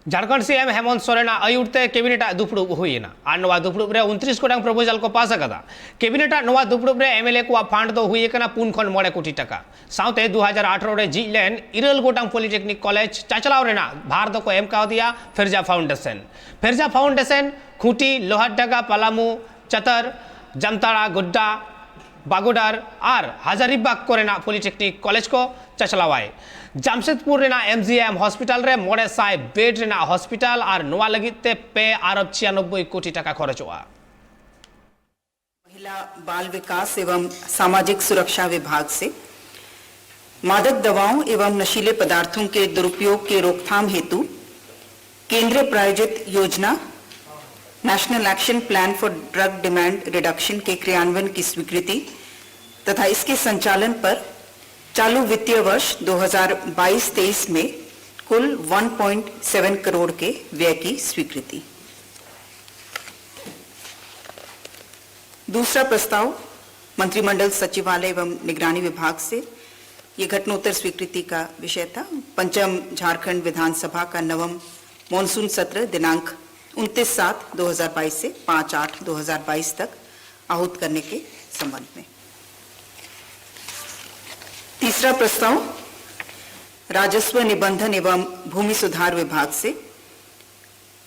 Jharkhand CM Hemant Soren आयुरते cabinet दुपुड़ुब हुईना और नवा दुपुड़ुब रे 29 गोटांग प्रपोजल को पास अकदा। कैबिनेट नवा दुपुड़ुब रे एमएलए को फंड दो हुई कना 4 खन 9 कोटी टाका साउते 2018 रे जिलेन 9 गोटांग पॉलिटेक्निक कॉलेज चाचलाव रेना भार दो को एम का दिया फिरजा फाउंडेशन खूंटी लोहारडागा पालामू चतर जमताड़ा गुड्डा बागोडार और हजारीबाग को रेना पॉलिटेक्निक कॉलेज को चचलावाय जामशेदपुर रेना एमजीएम हॉस्पिटल रे 900 बेड रेना हॉस्पिटल और नवा लगिते 2 अरब 96 कोटी टाका खर्च हुआ। महिला बाल विकास एवं सामाजिक सुरक्षा विभाग से मादक दवाओं एवं नशीले पदार्थों के दुरुपयोग के रोकथाम हेतु केंद्र प्रायोजित योजना national action plan for drug demand reduction के क्रियान्वयन की स्वीकृति तथा इसके संचालन पर चालू वित्तीय वर्ष 2022-23 में कुल 1.7 करोड़ के व्यय की स्वीकृति। दूसरा प्रस्ताव मंत्रिमंडल सचिवालय एवं निगरानी विभाग से ये घटनोत्तर स्वीकृति का विषय था। पंचम झारखंड विधानसभा का नवम मॉनसून सत्र दिनांक 29/7/2022 से 5/8/2022 तक आहूत करने के संबंध में। तीसरा प्रस्ताव राजस्व निबंधन एवं भूमि सुधार विभाग से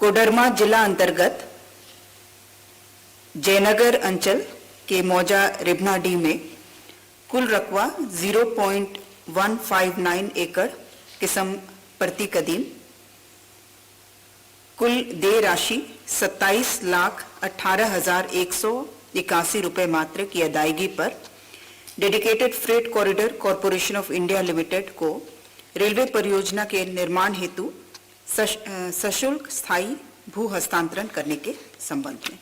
कोडरमा जिला अंतर्गत जयनगर अंचल के मौजा रिबनाडी में कुल रकबा 0.159 एकड़ किस्म प्रति कदीम कुल देय राशि 27,18,181 रुपए मात्र की अदायगी पर dedicated freight corridor corporation of India limited को रेलवे परियोजना के निर्माण हेतु सशुल्क स्थायी भू हस्तांतरण करने के संबंध में।